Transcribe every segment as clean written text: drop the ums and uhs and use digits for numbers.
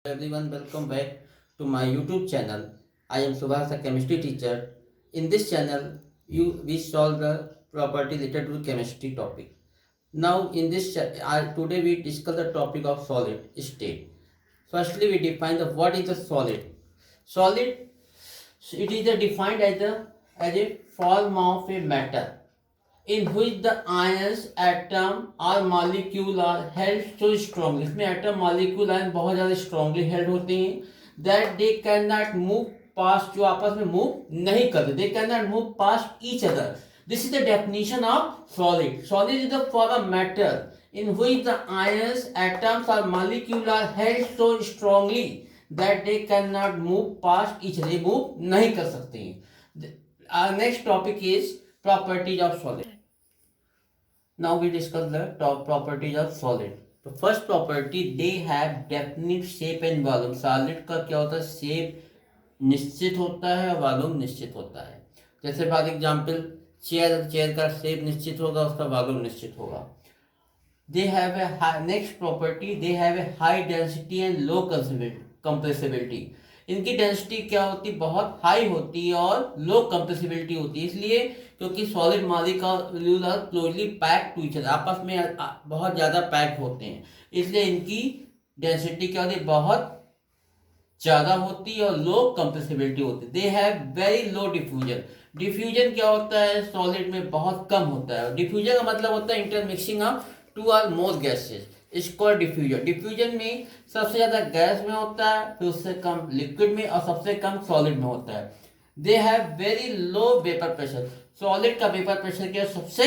Everyone, welcome back to my YouTube channel. I am Subhas, a chemistry teacher. In this channel, we solve the property related to chemistry topic. Now, in this today we discuss the topic of solid state. Firstly, we define the what is a solid. Solid, it is defined as a form of a matter in which the ions atom or molecule are held so strongly. इसमें atom molecule ion बहुत ज़्यादा strongly held होते हैं that they cannot move past, जो आपस में move नहीं करते, they cannot move past each other. This is the definition of solid. Solid is the form of matter in which the ions atoms or molecule are held so strongly that they cannot move past each other, move नहीं कर सकते हैं. Our next topic is properties of solid. Now we discuss the top properties of solid. तो first property, they have definite shape and volume. Solid का क्या होता है, shape निश्चित होता है, वॉल्यूम निश्चित होता है. जैसे फॉर एग्जांपल चेयर का शेप निश्चित होगा, उसका वॉल्यूम निश्चित होगा. They have A next property, they have a high density and low compressibility. इनकी डेंसिटी क्या होती है, बहुत हाई होती है और लो कंप्रेसिबिलिटी होती है. इसलिए क्योंकि solid molecule are closely packed to each other, आपस में बहुत ज़्यादा पैक्ड होते हैं, इसलिए इनकी डेंसिटी क्या होती है, बहुत ज़्यादा होती है और लो कंप्रेसिबिलिटी होती है. They have very low diffusion. Diffusion क्या होता है, सॉलिड में बहुत कम होता है. डिफ्यूजन का मतलब होता है इंटरमिक्सिंग ऑफ टू और मोर गैसेज, इसको डिफ्यूजन. डिफ्यूजन में सबसे ज़्यादा गैस में होता है, फिर उससे कम लिक्विड में और सबसे कम सॉलिड में होता है. They have very low vapour pressure. Solid का वेपर प्रेशर क्या सबसे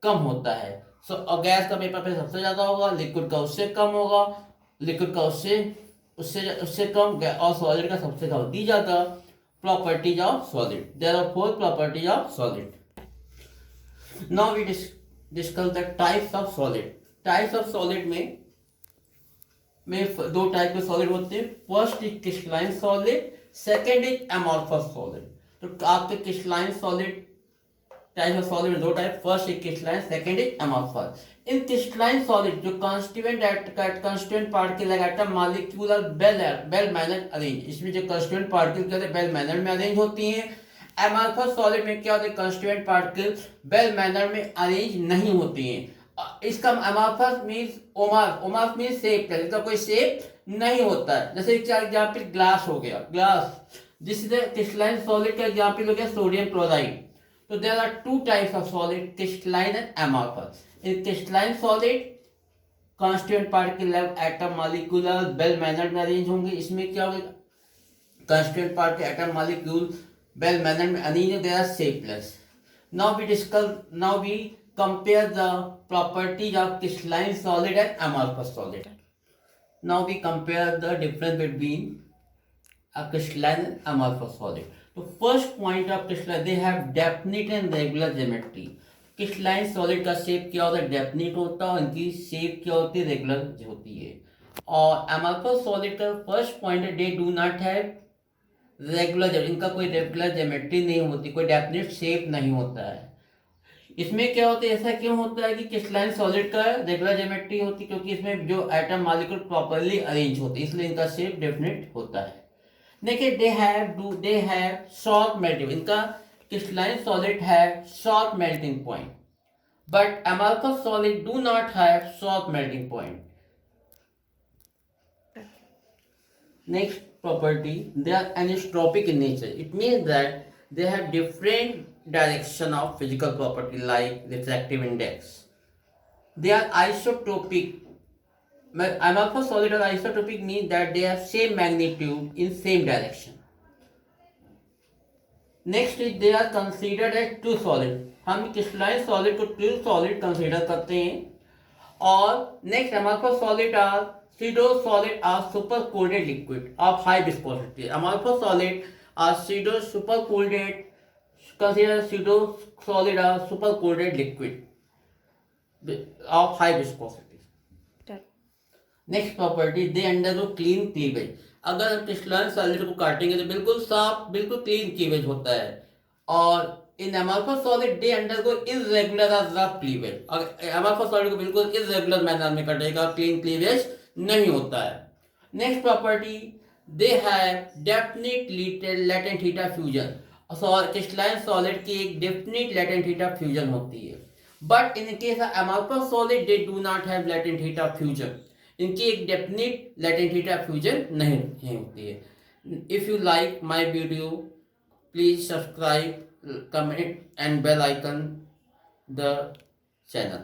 कम होता है. और गैस का वेपर प्रेशर सबसे ज़्यादा होगा, लिक्विड का उससे कम होगा, लिक्विड का उससे उससे उससे कम, और सॉलिड का सबसे कम. These are the properties of solid. There are 4 properties of solid. Now we discuss the types of solid. Types of solid में दो टाइप के सॉलिड होते हैं. First is crystalline solid, second is amorphous solid. तो आपके crystalline solid type of solid में दो type, first is crystalline, second is amorphous. इन क्रिस्टलाइन सॉलिड जो constituent particle atom molecule are well mannered arrange. इसमें जो कांस्टिट्यूएंट पार्टिकल कहते हैं वेल मैनर्ड में अरेंज होती हैं. अमॉर्फस सॉलिड में क्या होता है, कांस्टिट्यूएंट पार्टिकल वेल मैनर्ड में अरेंज नहीं होती हैं. इसका अमॉर्फस मींस ओमार्फ मींस शेप, इसका कोई शेप नहीं होता है. जैसे एग्जांपल ग्लास हो गया, glass. This is the crystalline solid का एग्जांपल हो गया sodium chloride. So there are two types of solid, crystalline and amorphous. In crystalline solid, constituent particle atom molecule well mannered में अरेंज होंगे. इसमें क्या होगा, constituent particle atom molecule well mannered में arrange होंगे, they are shapeless. Now we compare the properties of crystalline solid and amorphous solid. Now we compare the difference between a crystalline and amorphous solid. तो first point of crystalline, they have definite and regular geometry. Crystalline solid का shape क्या होता है, definite होता है, और इनकी shape क्या होती है, रेगुलर होती है. और अमॉर्फस सॉलिड का फर्स्ट पॉइंट है, they do not have regular, इनका कोई रेगुलर ज्योमेट्री नहीं होती, कोई डेफिनिट शेप नहीं होता है. इसमें क्या होता है, ऐसा क्यों होता है कि क्रिस्टलाइन सॉलिड का रेगुलर ज्योमेट्री होती है, क्योंकि इसमें जो एटम मॉलिक्यूल प्रॉपर्ली अरेंज होते हैं, इसलिए इनका शेप डेफिनिट होता है. देखिए दे हैव शॉर्ट मेल्टिंग. इनका crystalline solid have short melting point, but amorphous solid do not have short melting point. Next property, they are anisotropic in nature. It means that they have different direction of physical property like refractive index. They are isotropic. Amorphous solid or isotropic means that they have same magnitude in same direction. Next is they are considered as true solid. हम crystalline solid को true solid consider करते हैं. और next amorphous solid are pseudo solid are super cooled liquid of high viscosity. Amorphous solid are pseudo super cooled, consider pseudo solid are super cooled liquid of high viscosity. Next property, they undergo clean cleavage. अगर हम crystalline solid को काटेंगे तो बिल्कुल साफ, बिल्कुल clean cleavage होता है. और in amorphous solid they undergo irregular और रफ क्लीवेज. अगर अमॉर्फस सॉलिड को बिल्कुल इररेगुलर मैनर में कटेगा, क्लीन क्लीवेज नहीं होता है. Next property, they have definite latent heat of fusion. Crystalline solid की एक definite latent heat of fusion होती है, but in case of amorphous solid they do not have latent heat of fusion. इनकी एक definite latent heat of fusion नहीं होती है. If you like my video, please subscribe, comment and bell icon the channel.